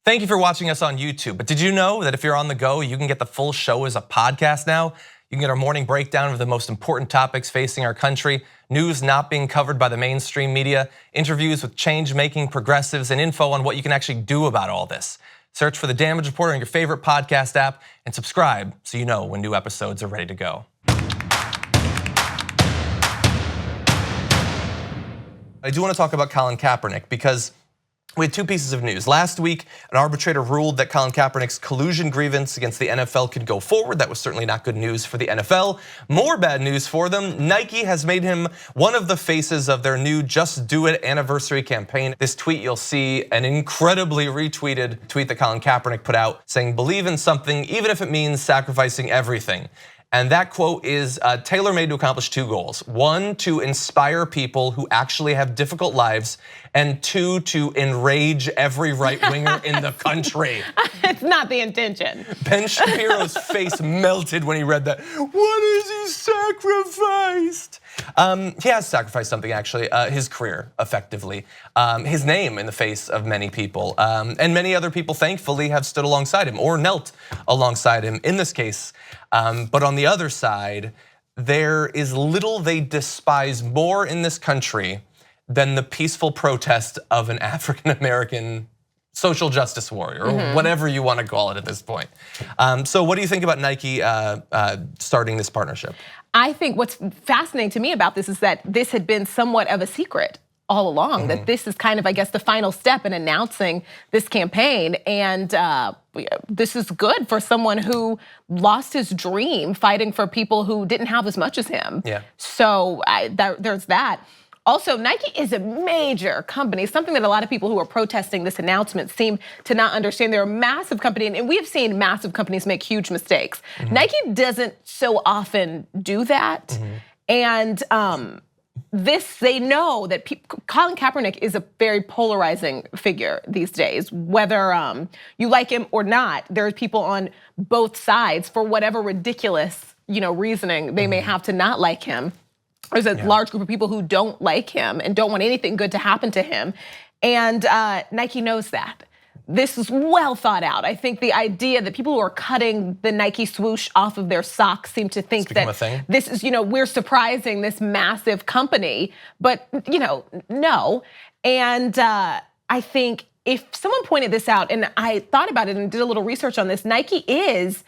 Thank you for watching us on YouTube. But did you know that if you're on the go, you can get the full show as a podcast now? You can get our morning breakdown of the most important topics facing our country, news not being covered by the mainstream media, interviews with change-making progressives, and info on what you can actually do about all this. Search for The Damage Report on your favorite podcast app and subscribe so you know when new episodes are ready to go. I do want to talk about Colin Kaepernick because we had two pieces of news. Last week, an arbitrator ruled that Colin Kaepernick's collusion grievance against the NFL could go forward. That was certainly not good news for the NFL. More bad news for them. Nike has made him one of the faces of their new Just Do It anniversary campaign. This tweet, you'll see an incredibly retweeted tweet that Colin Kaepernick put out saying, "Believe in something, even if it means sacrificing everything." And that quote is tailor-made to accomplish two goals. One, to inspire people who actually have difficult lives, and two, to enrage every right-winger in the country. It's not the intention. Ben Shapiro's face melted when he read that. What has he sacrificed? He has sacrificed something, actually, his career, effectively. His name in the face of many people. And many other people, thankfully, have stood alongside him or knelt alongside him in this case. But on the other side, there is little they despise more in this country than the peaceful protest of an African-American social justice warrior, or whatever you want to call it at this point. So what do you think about Nike starting this partnership? I think what's fascinating to me about this is that this had been somewhat of a secret all along, that this is kind of, I guess, the final step in announcing this campaign. And this is good for someone who lost his dream fighting for people who didn't have as much as him. Yeah. So there's that. Also, Nike is a major company, something that a lot of people who are protesting this announcement seem to not understand. They're a massive company, and we have seen massive companies make huge mistakes. Nike doesn't so often do that. And they know that Colin Kaepernick is a very polarizing figure these days. Whether you like him or not, there are people on both sides for whatever ridiculous, reasoning they may have to not like him. There's a large group of people who don't like him and don't want anything good to happen to him. And Nike knows that. This is well thought out. I think the idea that people who are cutting the Nike swoosh off of their socks seem to think that this is, we're surprising this massive company, but no. And I think if someone pointed this out, and I thought about it and did a little research on this, Nike is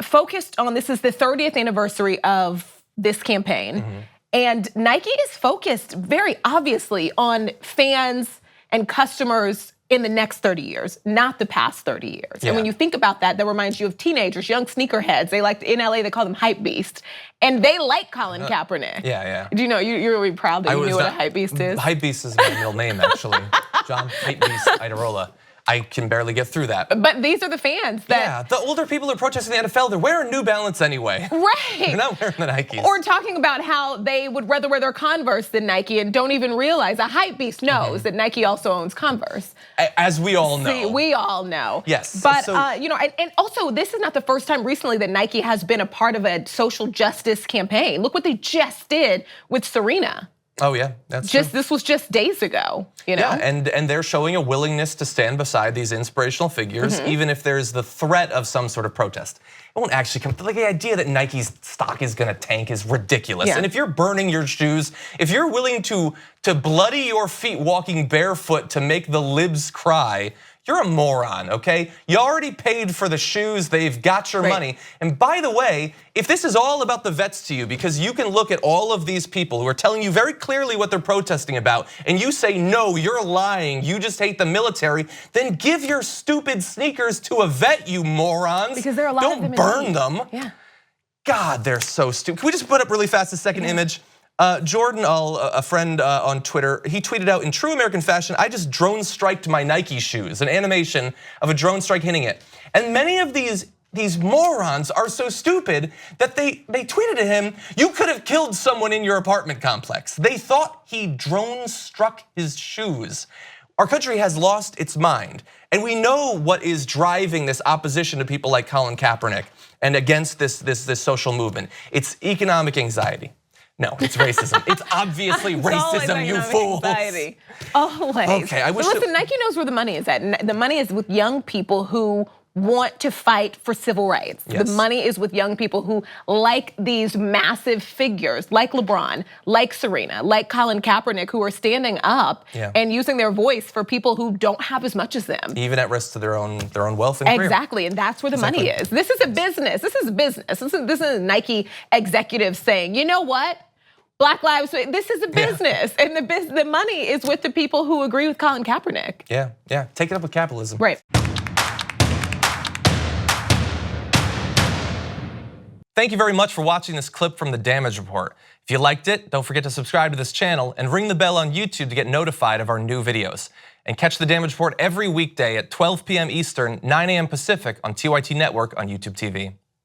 focused on, this is the 30th anniversary of this campaign. And Nike is focused very obviously on fans and customers in the next 30 years, not the past 30 years. And when you think about that, that reminds you of teenagers, young sneakerheads. They like, in LA, they call them hype beast. And they like Colin Kaepernick. Yeah. Do you know, you're really proud that you knew what a hype beast is? Hype beast is my middle name, actually. John Hype Beast Idarola. I can barely get through that. But these are the fans that... Yeah, the older people who are protesting the NFL, they're wearing New Balance anyway. Right. They're not wearing the Nikes. Or talking about how they would rather wear their Converse than Nike and don't even realize a hype beast knows that Nike also owns Converse. As we all know. See, we all know. Yes. But, and also this is not the first time recently that Nike has been a part of a social justice campaign. Look what they just did with Serena. Oh yeah, that's true. This was just days ago, Yeah, and they're showing a willingness to stand beside these inspirational figures, even if there's the threat of some sort of protest. It won't actually come. Like the idea that Nike's stock is gonna tank is ridiculous. And if you're burning your shoes, if you're willing to bloody your feet walking barefoot to make the libs cry, you're a moron, okay? You already paid for the shoes, they've got your money. And by the way, if this is all about the vets to you, because you can look at all of these people who are telling you very clearly what they're protesting about, and you say, no, you're lying, you just hate the military, then give your stupid sneakers to a vet, you morons. Because there are a lot of them. Don't burn them. Yeah. God, they're so stupid. Can we just put up really fast the second image? Jordan, a friend on Twitter, he tweeted out, in true American fashion, I just drone striked my Nike shoes, an animation of a drone strike hitting it. And many of these morons are so stupid that they tweeted to him, you could have killed someone in your apartment complex. They thought he drone struck his shoes. Our country has lost its mind. And we know what is driving this opposition to people like Colin Kaepernick and against this social movement. It's economic anxiety. No, it's racism. It's obviously racism, you fools. Anxiety. Always. Okay, I wish but listen, Nike knows where the money is at. The money is with young people who want to fight for civil rights. Yes. The money is with young people who like these massive figures like LeBron, like Serena, like Colin Kaepernick, who are standing up and using their voice for people who don't have as much as them. Even at risk to their own wealth and career. Exactly, and that's where the money is. This is a business. This is a business. This is a Nike executive saying, you know what? Black Lives, this is a business. And the money is with the people who agree with Colin Kaepernick. Yeah. Take it up with capitalism. Right. Thank you very much for watching this clip from The Damage Report. If you liked it, don't forget to subscribe to this channel and ring the bell on YouTube to get notified of our new videos. And catch The Damage Report every weekday at 12 p.m. Eastern, 9 a.m. Pacific on TYT Network on YouTube TV.